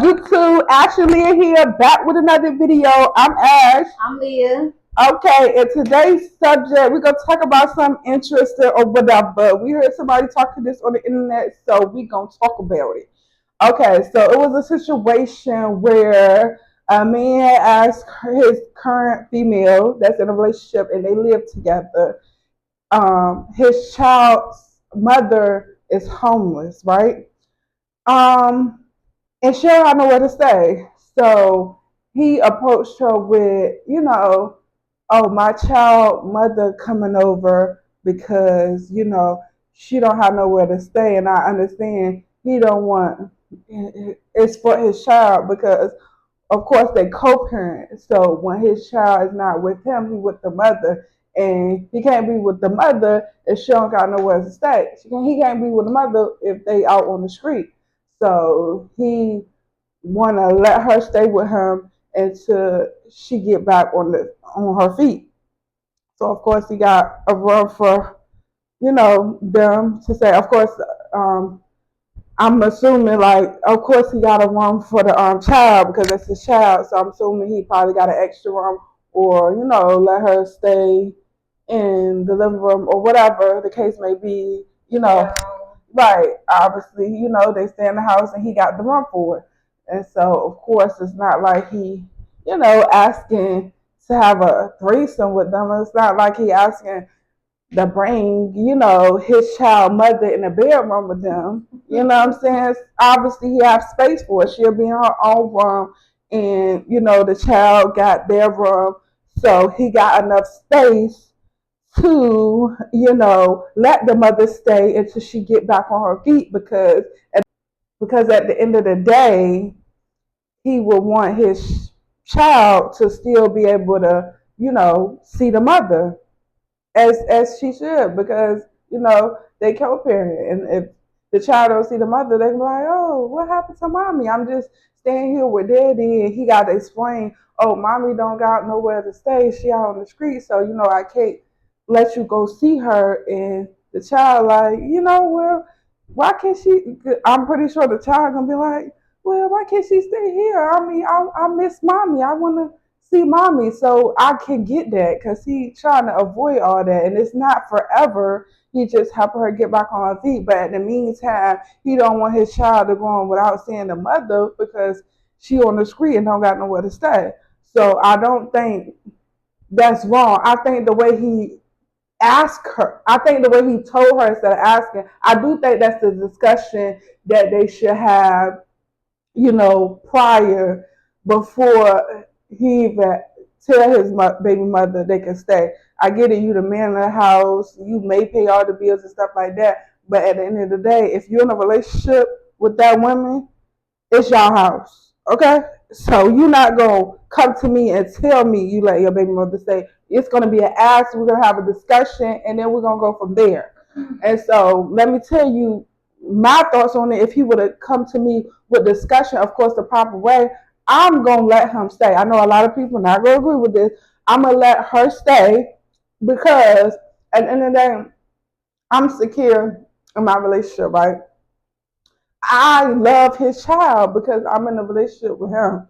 YouTube? Ashley Leah here, back with another video. I'm Ash. I'm Leah. Okay, in today's subject, we're gonna talk about something interesting or whatever. We heard somebody talking this on the internet, so we're gonna talk about it. Okay, so it was a situation where a man asked his current female that's in a relationship and they live together. His child's mother is homeless, right? Um, and she don't have nowhere to stay. So he approached her with, oh, my child mother coming over because, she don't have nowhere to stay. And I understand he don't want, it's for his child because of course they co-parent. So when his child is not with him, he with the mother. And he can't be with the mother if she don't got nowhere to stay. He can't be with the mother if they out on the street. So he wanna let her stay with him until she get back on her feet. So of course he got a room for them to say. Of course, I'm assuming like of course he got a room for the child because it's his child. So I'm assuming he probably got an extra room or let her stay in the living room or whatever the case may be. Right, obviously, they stay in the house and he got the room for it. And so, of course, it's not like he, asking to have a threesome with them. It's not like he asking to bring, his child mother in the bedroom with them. You know what I'm saying? Obviously, he has space for it. She'll be in her own room and, the child got their room. So he got enough space to, let the mother stay until she get back on her feet because at the end of the day, he would want his child to still be able to, see the mother as she should because, they co-parent. And if the child don't see the mother, they be like, oh, what happened to mommy? I'm just staying here with daddy. And he got to explain, oh, mommy don't got nowhere to stay. She out on the street. So, I can't let you go see her. And the child like, well, why can't she? I'm pretty sure the child gonna be like, well, why can't she stay here? I mean, I miss mommy. I want to see mommy. So I can get that because he trying to avoid all that. And it's not forever. He just helping her get back on her feet. But in the meantime, he don't want his child to go on without seeing the mother because she on the street and don't got nowhere to stay. So I don't think that's wrong. I think the way he asked her, I think the way he told her instead of asking, I do think that's the discussion that they should have, prior before he even tell his baby mother they can stay. I get it, you the man in the house, you may pay all the bills and stuff like that, but at the end of the day, if you're in a relationship with that woman, it's your house, okay? So you're not gonna come to me and tell me you let your baby mother stay. It's gonna be an ask. We're gonna have a discussion, and then we're gonna go from there. And so let me tell you my thoughts on it. If he would have come to me with discussion, of course, the proper way, I'm gonna let him stay. I know a lot of people not gonna agree with this. I'm gonna let her stay because at the end of the day, I'm secure in my relationship, right? I love his child because I'm in a relationship with him.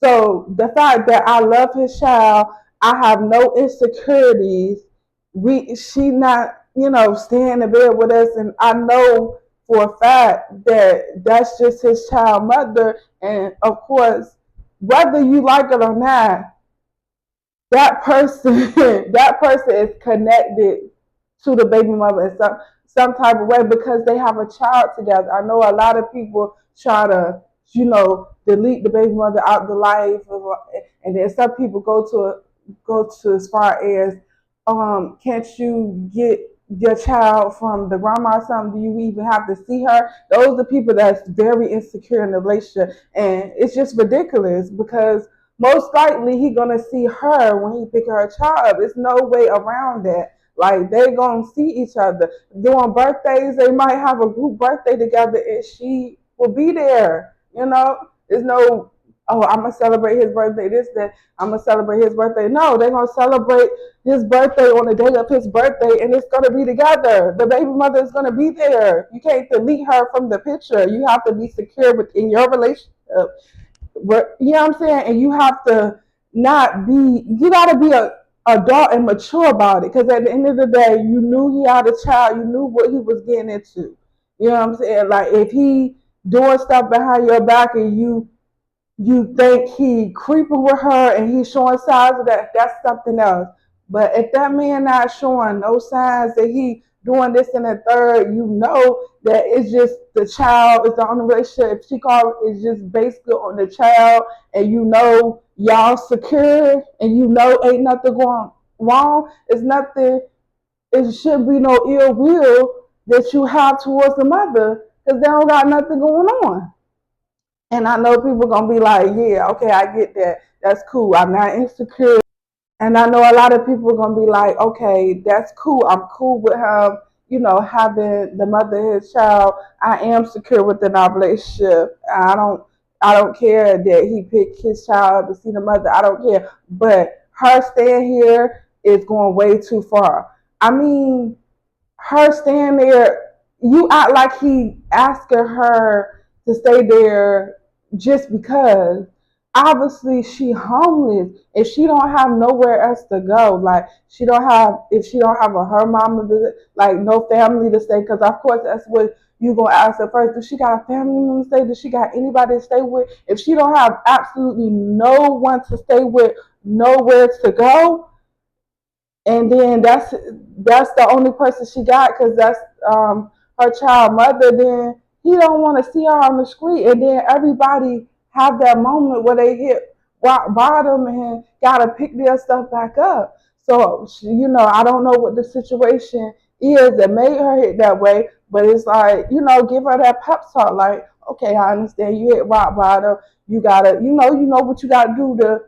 So the fact that I love his child, I have no insecurities. She not, staying in the bed with us, and I know for a fact that that's just his child mother. And of course, whether you like it or not, that person that person is connected to the baby mother in some type of way because they have a child together. I know a lot of people try to, delete the baby mother out of the life, and then some people go to as far as, can't you get your child from the grandma or something? Do you even have to see her? Those are people that's very insecure in the relationship, and it's just ridiculous because most likely he gonna see her when he pick her child up. There's no way around that. Like they gonna see each other during birthdays. They might have a group birthday together, and she will be there. There's no, oh, I'm gonna celebrate his birthday. This, that, I'm gonna celebrate his birthday. No, they're gonna celebrate his birthday on the day of his birthday, and it's gonna be together. The baby mother is gonna be there. You can't delete her from the picture. You have to be secure within your relationship You know what I'm saying? And you have to not be, you got to be a adult and mature about it. Because at the end of the day, you knew he had a child, you knew what he was getting into. You know what I'm saying? Like if he doing stuff behind your back and you think he creeping with her and he's showing signs of that, that's something else. But if that man not showing no signs that he doing this and the third, you know that it's just the child is the only relationship. If she called, it's just basically on the child, and you know y'all secure, and you know ain't nothing going wrong. It's nothing. It shouldn't be no ill will that you have towards the mother because they don't got nothing going on. And I know people gonna be like, yeah, okay, I get that. That's cool. I'm not insecure. And I know a lot of people are gonna be like, okay, that's cool. I'm cool with him, having the mother of his child. I am secure within our relationship. I don't care that he picked his child to see the mother. I don't care. But her staying here is going way too far. I mean, her staying there, you act like he asking her to stay there just because. Obviously, she homeless. If she don't have nowhere else to go, like if she don't have her mama, like no family to stay, because of course that's what you gonna ask her first. Does she got a family member to stay? Does she got anybody to stay with? If she don't have absolutely no one to stay with, nowhere to go, and then that's the only person she got because that's her child mother. Then he don't want to see her on the street, and then everybody have that moment where they hit rock bottom and gotta pick their stuff back up. So I don't know what the situation is that made her hit that way, but it's like give her that pep talk, like, okay, I understand you hit rock bottom. You gotta, you know what you gotta do to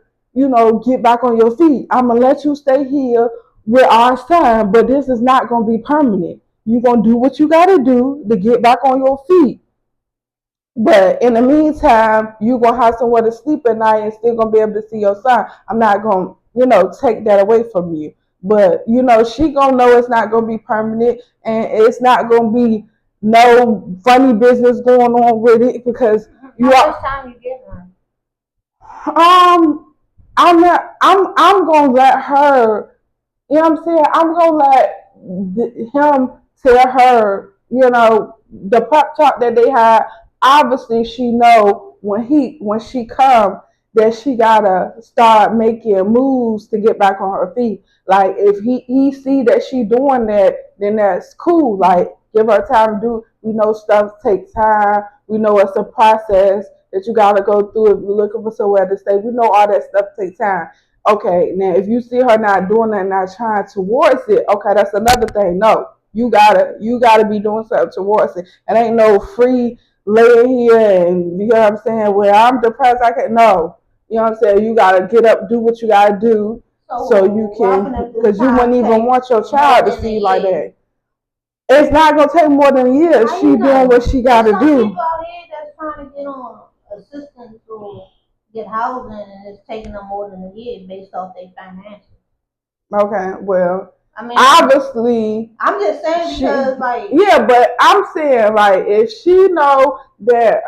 get back on your feet. I'm gonna let you stay here with our son, but this is not gonna be permanent. You're gonna do what you gotta do to get back on your feet. But in the meantime, you're gonna have somewhere to sleep at night and still gonna be able to see your son. I'm not gonna, take that away from you. But she gonna know it's not gonna be permanent and it's not gonna be no funny business going on with it because you How much time you give her? I'm not I'm gonna let her, you know what I'm saying? I'm gonna let him tell her, the pep talk that they had. Obviously, she know when she come that she gotta start making moves to get back on her feet. Like if he see that she doing that, then that's cool. Like give her time to do. We know stuff takes time. We know it's a process that you gotta go through if you're looking for somewhere to stay. We know all that stuff takes time. Okay, now if you see her not doing that, not trying towards it, okay, that's another thing. No, you gotta be doing something towards it. And ain't no free laying here and you know what I'm saying. Well, I'm depressed. I can't. No, you know what I'm saying. You gotta get up, do what you gotta do, so you can, because you wouldn't even want your child to see you like that. It's not gonna take more than a year. She doing what she gotta do. Some people out here that's trying to get on assistance or get housing, and it's taking them more than a year based off their finances. Okay, well, I mean, obviously, I'm just saying because yeah, but I'm saying like if she know that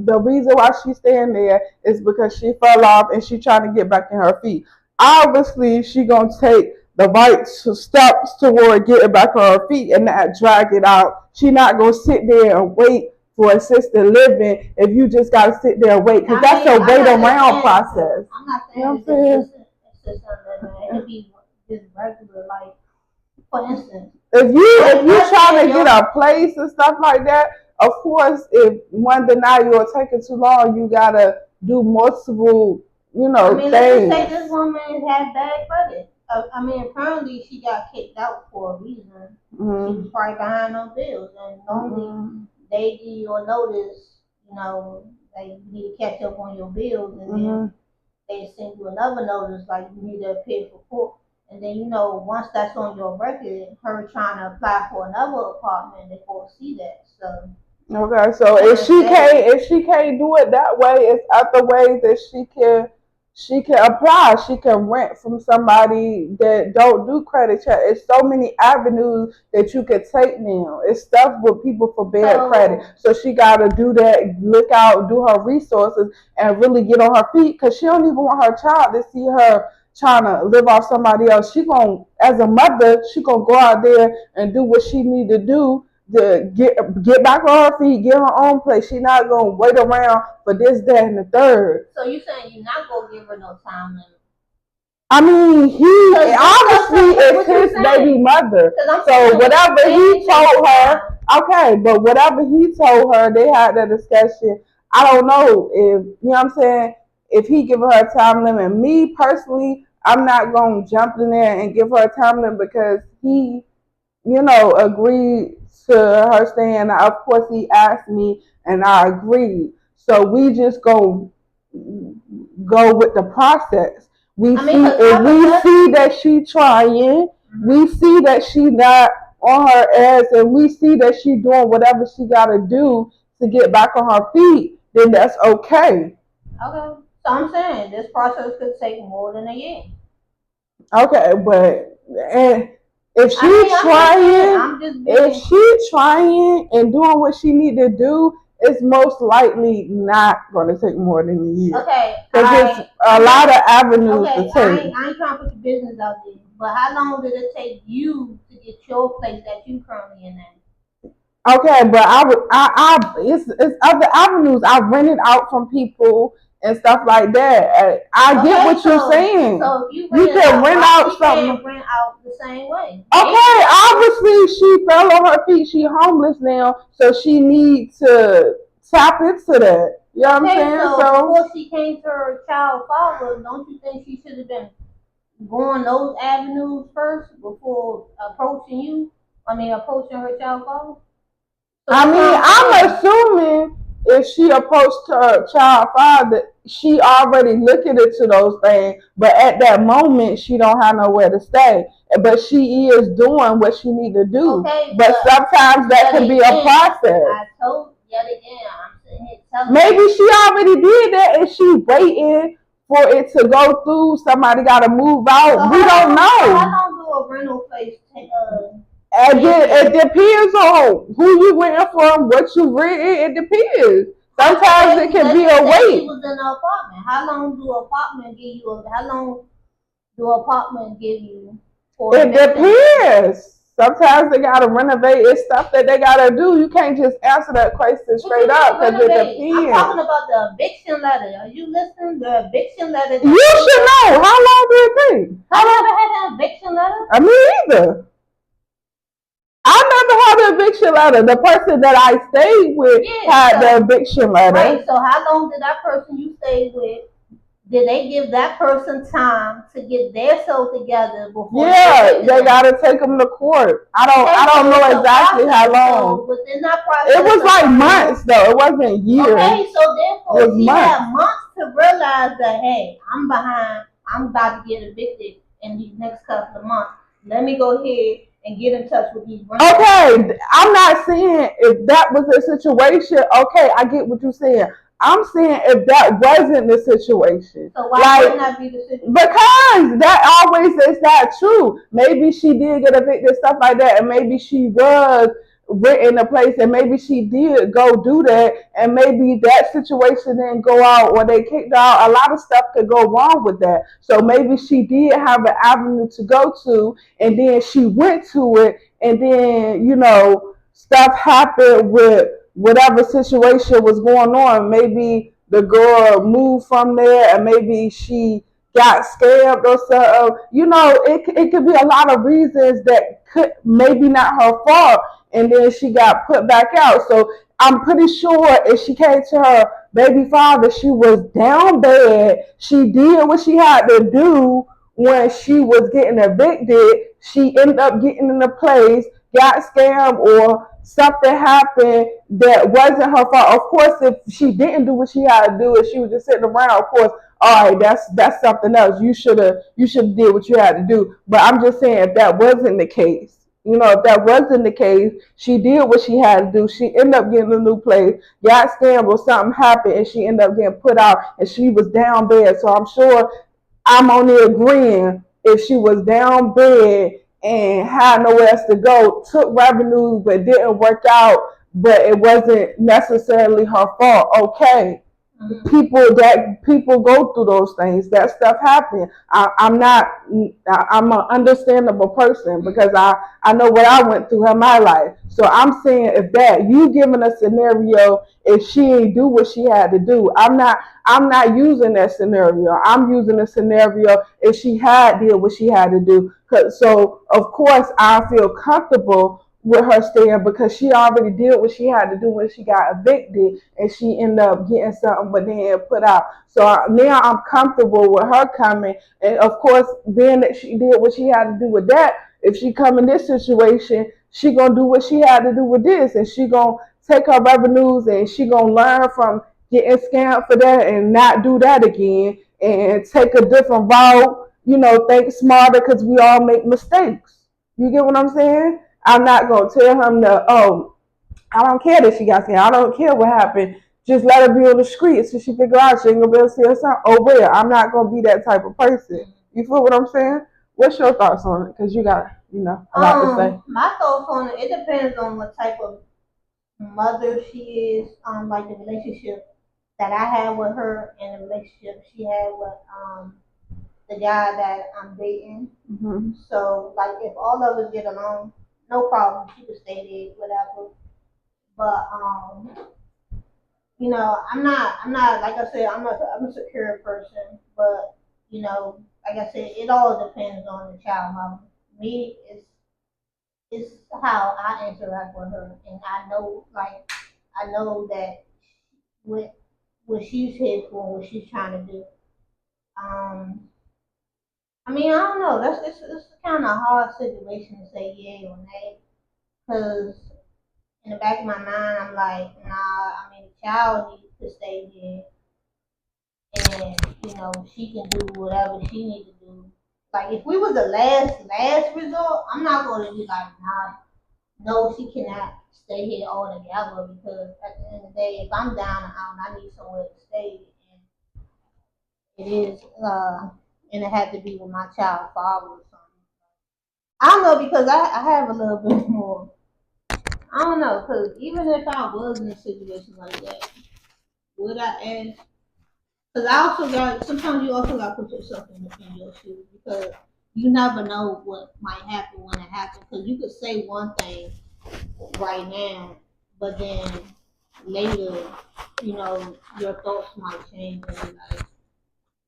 the reason why she's staying there is because she fell off and she trying to get back in her feet. Obviously, she gonna take the right steps toward getting back on her feet and not drag it out. She not gonna sit there and wait for assisted living if you just gotta sit there and wait because that's a wait around process. I'm not saying assisted living. It could be just regular, like for instance. If you trying to get a place and stuff like that, of course, if one deny you or taking too long, you gotta do multiple, things. Let's just say this woman had bad credit. Apparently she got kicked out for a reason. Mm-hmm. She was probably behind on bills, and normally they give you a notice. Like you need to catch up on your bills, and then they send you another notice like you need to appear for court. And then once that's on your record, her trying to apply for another apartment, they will see that. So okay, so if she can't do it that way, it's other ways that she can she can apply. She can rent from somebody that don't do credit check. It's so many avenues that you could take now. It's stuff with people for bad credit. So she gotta do that, look out, do her resources, and really get on her feet because she don't even want her child to see her trying to live off somebody else. She gonna, as a mother, she gonna go out there and do what she need to do to get back on her feet, get her own place. She not gonna wait around for this, that, and the third. So you saying you're not gonna give her no time limit? I mean, he obviously is his baby mother. So whatever he told her, okay, but whatever he told her, they had that discussion. I don't know if, you know what I'm saying, if he give her a time limit. Me personally, I'm not going to jump in there and give her a time limit because he, you know, agreed to her staying. Of course, he asked me and I agreed. So we just go with the process. We see that she trying. We see that she not on her ass, and we see that she doing whatever she gotta do to get back on her feet. Then that's okay. Okay. So I'm saying this process could take more than a year. Okay, but and if she trying and doing what she need to do, it's most likely not going to take more than a year. Okay, because there's a lot of avenues to take. I ain't trying to put your business out there, but how long did it take you to get your place that you currently in? Okay, but it's other avenues. I rented out from people and stuff like that. I get what you're saying. So if you can rent out something. Can't rent out the same way. Okay, obviously she fell on her feet. She homeless now, so she needs to tap into that. You know what I'm saying? So before she came to her child father, don't you think she should have been going those avenues first before approaching you? Approaching her child father? I'm assuming if she approached her child father, she already looking into those things, but at that moment she don't have nowhere to stay. But she is doing what she need to do. Okay, but sometimes that can be a process. I told yet again, I'm sitting here telling maybe she already did that and she waiting for it to go through. Somebody got to move out. So we don't know. So how long do a rental place take? It depends on who you renting from, what you renting. It depends. Sometimes it can be a wait. She was in an apartment. How long do apartment give you? How long do apartment give you? It depends. Sometimes they gotta renovate. It's stuff that they gotta do. You can't just answer that question straight up because it depends. I'm talking about the eviction letter. Are you listening? The eviction letter. You should know. How long did it take? I never had an eviction letter. Me either. I never had an eviction letter. The person that I stayed with had the eviction letter. Right. So how long did that person you stayed with? Did they give that person time to get their self together before? Yeah, they gotta take them to court. I don't know exactly how long. So within that process, it was like months though. It wasn't years. Okay, so therefore she had months to realize that hey, I'm behind. I'm about to get evicted in these next couple of months. Let me go ahead and get in touch with these renters. Okay, I'm not saying if that was the situation. Okay, I get what you're saying. I'm saying if that wasn't the situation. So why wouldn't that be the situation? Because that always is not true. Maybe she did get evicted, stuff like that, and maybe she was renting a place, and maybe she did go do that, and maybe that situation didn't go out or they kicked her out. A lot of stuff could go wrong with that. So maybe she did have an avenue to go to, and then she went to it, and then, stuff happened with whatever situation was going on. Maybe the girl moved from there, and maybe she got scammed or something. It could be a lot of reasons that could maybe not her fault, and then she got put back out. So I'm pretty sure if she came to her baby father, she was down bad. She did what she had to do when she was getting evicted. She ended up getting in a place, got scammed, or something happened that wasn't her fault. Of course, if she didn't do what she had to do, if she was just sitting around, of course, all right, that's something else. You should have did what you had to do. But I'm just saying if that wasn't the case, You know, if that wasn't the case, she did what she had to do. She ended up getting a new place, got scammed or something happened, and she ended up getting put out, and she was down bad. So I'm sure I'm only agreeing if she was down bad and had nowhere else to go, took revenues but didn't work out, but it wasn't necessarily her fault. Okay, people go through those things. That stuff happens. I'm not. I'm an understandable person because I know what I went through in my life. So I'm saying if that you giving a scenario if she ain't do what she had to do. I'm not using that scenario. I'm using a scenario if she had did what she had to do. So of course I feel comfortable with her staying because she already did what she had to do when she got evicted and she ended up getting something but then put out. So now I'm comfortable with her coming. And of course, being that she did what she had to do with that, if she come in this situation, she gonna do what she had to do with this, and she gonna take her revenues and she gonna learn from getting scammed for that and not do that again and take a different route. You know, think smarter because we all make mistakes. You get what I'm saying? I'm not gonna tell him to, oh, I don't care that she got scared. I don't care what happened. Just let her be on the streets so she figure out she ain't gonna be able to see her son. Oh well, I'm not gonna be that type of person. You feel what I'm saying? What's your thoughts on it? Because you got, a lot to say. My thoughts on it, it depends on what type of mother she is, like the relationship that I had with her and the relationship she had with the guy that I'm dating. So like if all of us get along, no problem. She could stay there, whatever. But I'm not like I said, I'm a secure person, but like I said, it all depends on the child mom. Me, it's how I interact with her, and I know that what what she's here for, what she's trying to do. Um, I mean, I don't know. It's kind of a hard situation to say yay or nay, because in the back of my mind, I'm like, nah. I mean, the child needs to stay here, and she can do whatever she needs to do. Like if we was the last resort, I'm not gonna be like, nah, no, she cannot stay here altogether because at the end of the day, if I'm down and out, I need somewhere to stay, and it is, and it had to be with my child father or something. I don't know because I have a little bit more. I don't know because even if I was in a situation like that, would I ask? Because I also got sometimes you also got to put yourself in your shoes because you never know what might happen when it happens. Because you could say one thing right now, but then later, your thoughts might change and be like,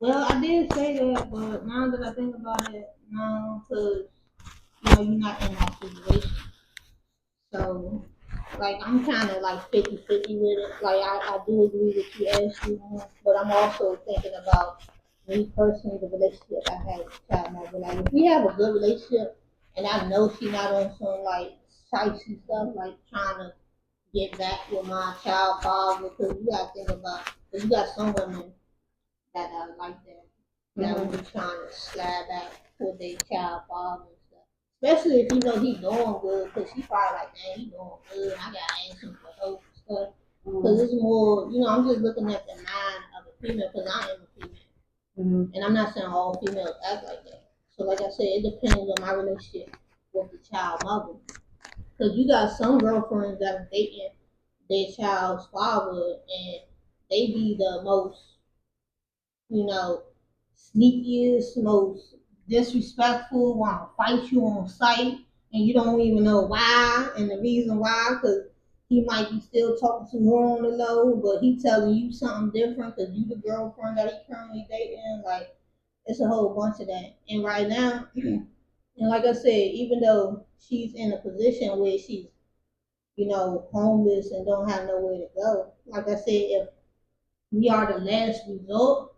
well, I did say that, but now that I think about it, no, because you're not in that situation. So, like, I'm kind of like 50-50 with it. Like, I do agree with you, Ashley, but I'm also thinking about me personally, the relationship I had with the child mother. Like, if we have a good relationship, and I know she not on some like shicey stuff, like trying to get back with my child father, because you got to think about, because you got some women that are like that, that would be trying to slide back with their child father and stuff. Especially if he doing good, because she probably like, man, he doing good. I gotta ask him for help and stuff. Because it's more, I'm just looking at the mind of a female, because I am a female. And I'm not saying all females act like that. So, like I said, it depends on my relationship with the child mother. Because you got some girlfriends that are dating their child's father, and they be the most, you know, sneakiest, most disrespectful, want to fight you on sight, and you don't even know why, and the reason why, because he might be still talking to her on the low, but he telling you something different because you the girlfriend that he currently dating. Like, it's a whole bunch of that. And right now, and like I said, even though she's in a position where she's, homeless and don't have nowhere to go, like I said, if we are the last resort,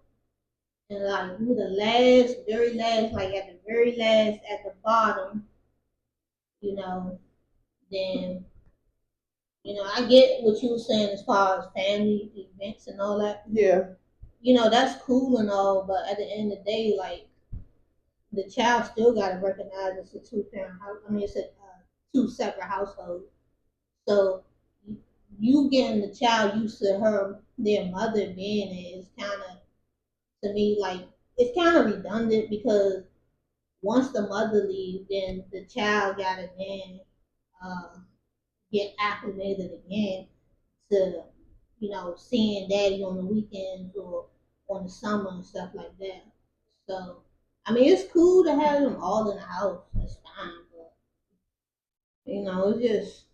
and like we the last, very last, like at the very last, at the bottom, you know, then I get what you were saying as far as family events and all that. Yeah. That's cool and all, but at the end of the day, like the child still gotta recognize it's a two parent house. I mean, it's a two separate households. So you getting the child used to their mother being there is kind of, to me, like, it's kind of redundant because once the mother leaves, then the child got to then uh, get acclimated again to, seeing daddy on the weekends or on the summer and stuff like that. So, I mean, it's cool to have them all in the house. That's fine, but it's just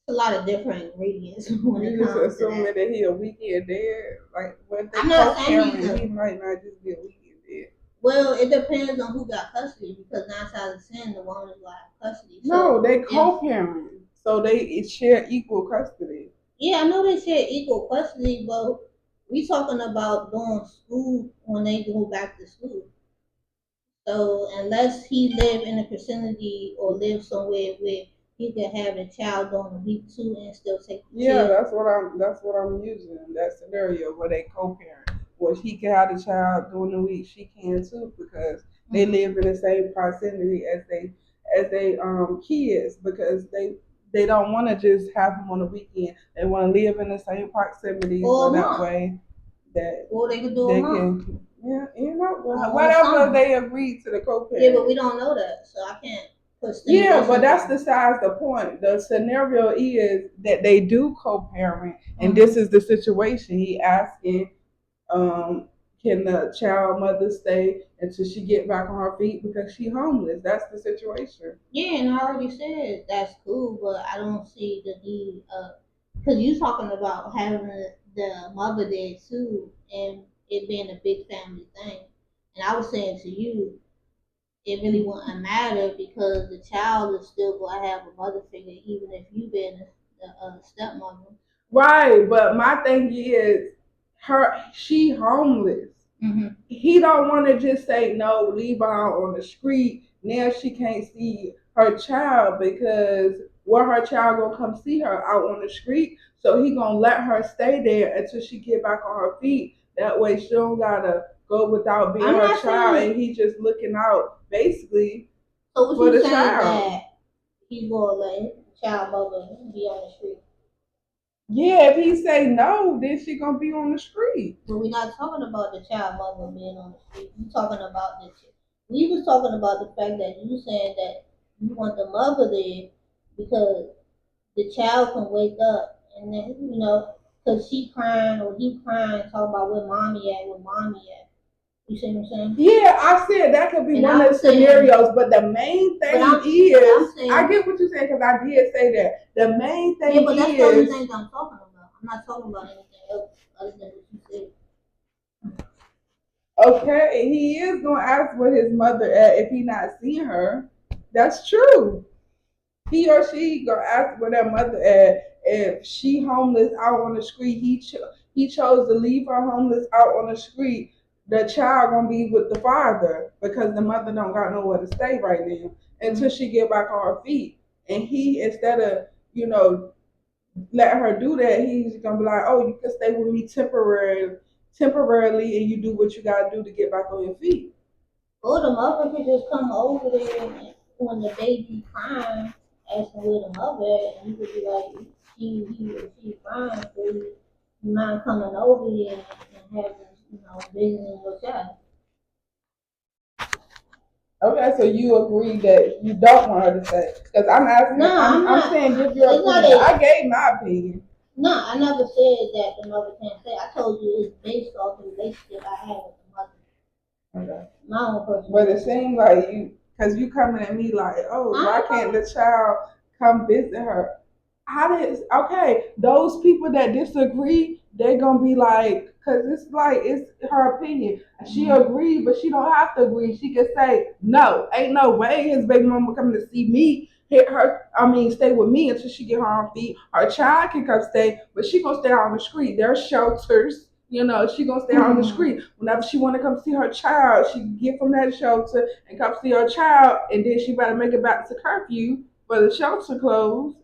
a lot of different ingredients when it You just comes to assuming that. that he a weekend dad. Like when they I'm not saying co-parent, he's he a. might not just be a weekend dad. Well, it depends on who got custody because 9 times out of 10, the woman will have custody. No, So they if co-parent, so they share equal custody. yeah, I know they said equal custody, but we talking about doing school when they go back to school. So unless he live in a vicinity or live somewhere where he could have a child during the week too and still take the Yeah, kid. that's what I'm using that scenario where they co-parent. Well, he can have the child during the week, she can too because they live in the same proximity as they kids because they don't want to just have them on the weekend. They want to live in the same proximity Or so a that month. way that Or they could do a they month. can Or a whatever summer. they agree to the co-parent. Yeah, but we don't know that, so I can't put Yeah, stimulations but that's on. besides the point. The scenario is that they do co-parent, and this is the situation. He asking, um, can the child mother stay until she get back on her feet because she homeless? That's the situation. Yeah, and I already said that's cool, but I don't see the need of, because you talking about having the mother there too, and it being a big family thing. And I was saying to you, it really wouldn't matter because the child is still going to have a mother figure, even if you been the stepmother. Right, but my thing is, she homeless. He don't want to just say no, leave her out on the street. Now she can't see her child because where her child gonna come see her out on the street. So he gonna let her stay there until she get back on her feet. That way she don't gotta go without being I'm her not child, saying. and he just looking out basically So what for you the saying child. that he's going to let the child mother be on the street? Yeah, if he say no, then she gonna be on the street. But we're not talking about the child mother being on the street. We talking about the. We was talking about the fact that you saying that you want the mother there because the child can wake up and then because she crying or he crying, talk about where mommy at. You see what I'm saying? Yeah, I said that could be And one I of the was saying, scenarios, but the main but thing I'm is, I saying, get what you're saying because I did say that. The main yeah, thing but that's the only is, thing I'm talking about. I'm not talking about anything else other than what you said. okay, he is gonna ask where his mother at if he not seeing her. That's true. He or she gonna ask where their mother at. If she homeless out on the street, he chose to leave her homeless out on the street. The child gonna be with the father because the mother don't got nowhere to stay right now until she get back on her feet. And he, instead of let her do that, he's gonna be like, oh, you can stay with me temporarily, and you do what you gotta do to get back on your feet. Or the mother could just come over there and when the baby crying, asking where the mother at, and you could be like, she crying, so you mind coming over here and having, visiting your child. Okay, so you agree that you don't want her to say? Because I'm asking, No, I'm I'm not. saying give your It's not opinion. a. I gave my opinion. No, I never said that the mother can't say. I told you it's based off the relationship I have with the mother. Okay. My own personal. But it seems like because you coming at me like, oh, why can't the child come visit her? How did okay? Those people that disagree, they're gonna be like, because it's like it's her opinion. She agreed, but she don't have to agree. She can say no. Ain't no way his baby mama coming to see me. Hit her. I mean, stay with me until she get her own feet. Her child can come stay, but she gonna stay out on the street. There's shelters. She gonna stay on the street. Whenever she wanna come see her child, she can get from that shelter and come see her child, and then she better make it back to curfew for the shelter closed.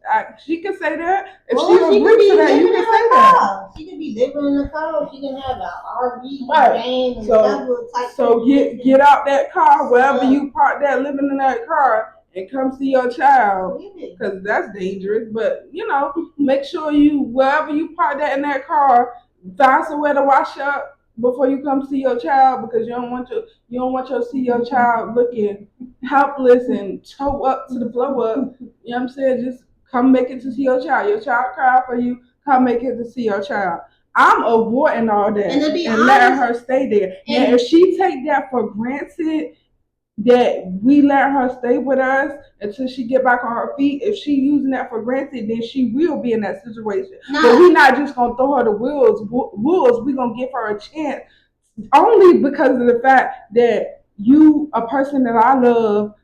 She can say that. If she agrees to that, you can say that. She could be living in the car. She can have an RV, Right. van, So get out that car, wherever you park that, living in that car, and come see your child, because that's dangerous. But make sure you, wherever you park that in that car, find somewhere to wash up before you come see your child, because you don't want to see your child looking helpless and toe up to the floor up. You know what I'm saying? Just come make it to see your child. Your child cry for you. Come make it to see your child. I'm avoiding all that and letting her stay there. Now, if she take that for granted, that we let her stay with us until she get back on her feet. If she using that for granted, then she will be in that situation. No. But we not just gonna throw her the wolves. We gonna give her a chance, only because of the fact that you, a person that I love,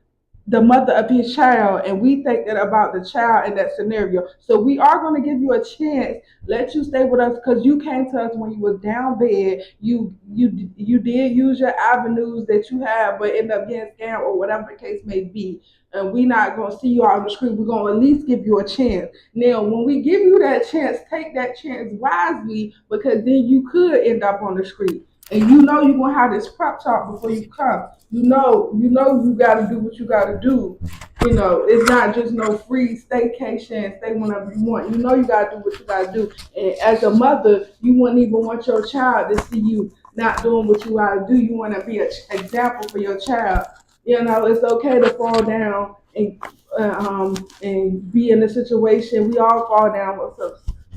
the mother of his child, and we think that about the child in that scenario. So we are going to give you a chance, let you stay with us, because you came to us when you was down bad. You did use your avenues that you have, but end up getting scammed or whatever the case may be. And we not going to see you out on the street. We're going to at least give you a chance. Now, when we give you that chance, take that chance wisely, because then you could end up on the street. And you're gonna have this prep talk before you come. You gotta do what you gotta do. It's not just no free staycation, stay whenever you want. You gotta do what you gotta do. And as a mother, you wouldn't even want your child to see you not doing what you gotta do. You wanna be an example for your child. It's okay to fall down and be in a situation. We all fall down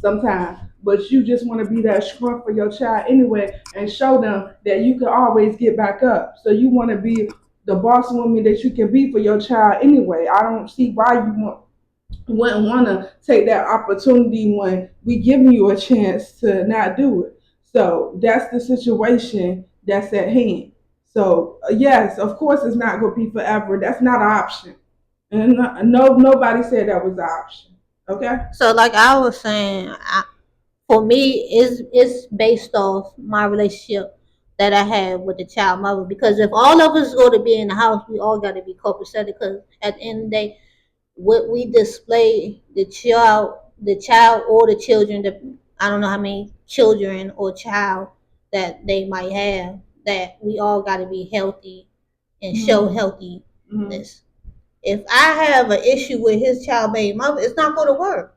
sometimes, but you just want to be that strength for your child anyway, and show them that you can always get back up. So you want to be the boss woman that you can be for your child anyway. I don't see why you wouldn't want to take that opportunity when we giving you a chance to not do it. So that's the situation that's at hand. So yes, of course, it's not going to be forever. That's not an option, and nobody said that was the option. Okay. So, like I was saying, for me, it's based off my relationship that I have with the child mother. Because if all of us go to be in the house, we all got to be copacetic. Because at the end of the day, what we display, the child or the children, I don't know how many children or child that they might have, that we all got to be healthy and show healthiness. Mm-hmm. If I have an issue with his child baby mother, it's not going to work.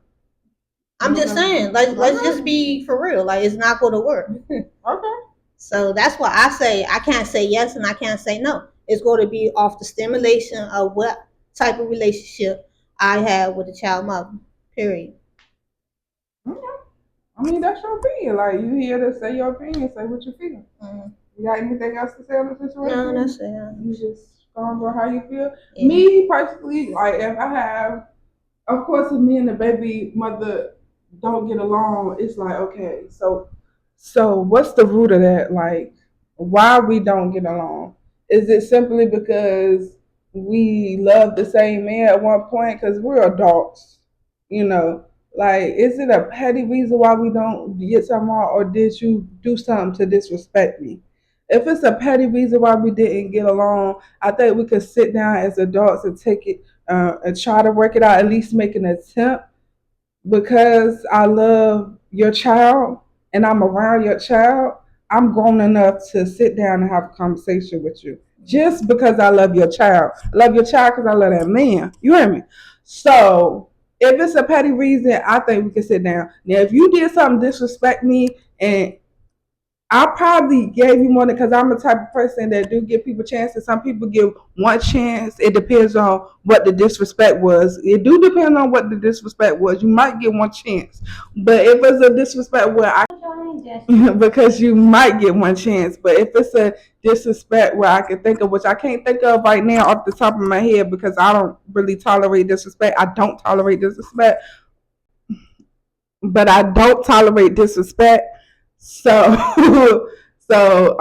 I'm just saying, let's just be for real. Like, it's not going to work. Okay. So that's why I say I can't say yes and I can't say no. It's going to be off the stimulation of what type of relationship I have with the child mother. Period. Okay. I mean, that's your opinion. Like, you here to say your opinion, say what you feel. Mm-hmm. You got anything else to say on the situation? No, that's it. You just go over how you feel. Yeah. Me personally, like, if I have, of course, if me and the baby mother don't get along, it's like, okay, so what's the root of that? Like, why we don't get along? Is it simply because we love the same man at one point? Because we're adults, like, is it a petty reason why we don't get something on, or did you do something to disrespect me? If it's a petty reason why we didn't get along, I think we could sit down as adults and take it and try to work it out, at least make an attempt, because I love your child and I'm around your child. I'm grown enough to sit down and have a conversation with you. Just because I love your child. I love your child because I love that man. You hear me? So if it's a petty reason, I think we can sit down. Now, if you did something disrespect me, and I probably gave you more because I'm the type of person that do give people chances. Some people give one chance. It depends on what the disrespect was. It do depend on what the disrespect was. You might get one chance, but if it's a disrespect where I because you might get one chance, but if it's a disrespect where I can think of, which I can't think of right now off the top of my head because I don't really tolerate disrespect. I don't tolerate disrespect, but I don't tolerate disrespect. So, so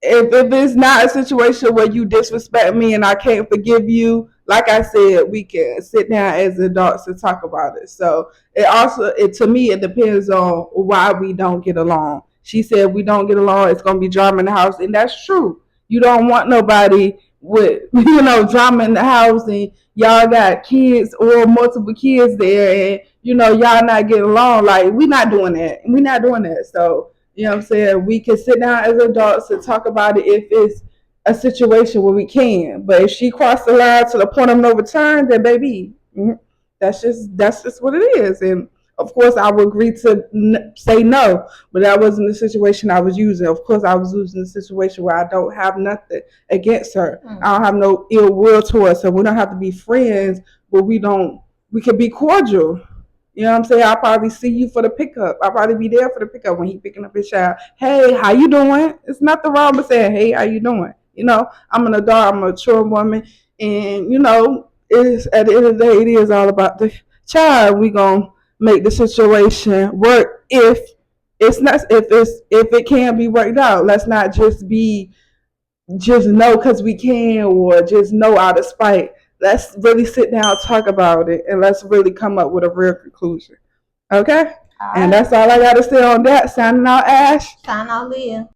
if it's not a situation where you disrespect me and I can't forgive you, like I said, we can sit down as adults and talk about it. So to me, it depends on why we don't get along. She said we don't get along. It's gonna be drama in the house, and that's true. You don't want nobody with drama in the house, and y'all got kids or multiple kids there, and y'all not getting along. Like, we not doing that. We not doing that. So you know what I'm saying? We can sit down as adults and talk about it if it's a situation where we can. But if she crossed the line to the point of no return, then baby, that's just what it is. And of course, I would agree to say no, but that wasn't the situation I was using. Of course, I was using a situation where I don't have nothing against her. I don't have no ill will towards her. We don't have to be friends, but we don't. We can be cordial. You know what I'm saying? I'll probably see you for the pickup. I'll probably be there for the pickup when he picking up his child. Hey, how you doing? It's nothing wrong with saying, hey, how you doing? You know, I'm an adult, I'm a mature woman, and it's at the end of the day, it is all about the child. We gonna make the situation work if it's not if it can be worked out. Let's not just know because we can or just know out of spite. Let's really sit down, talk about it, and let's really come up with a real conclusion. Okay? And that's all I got to say on that. Signing out, Ash. Sign out, Leah.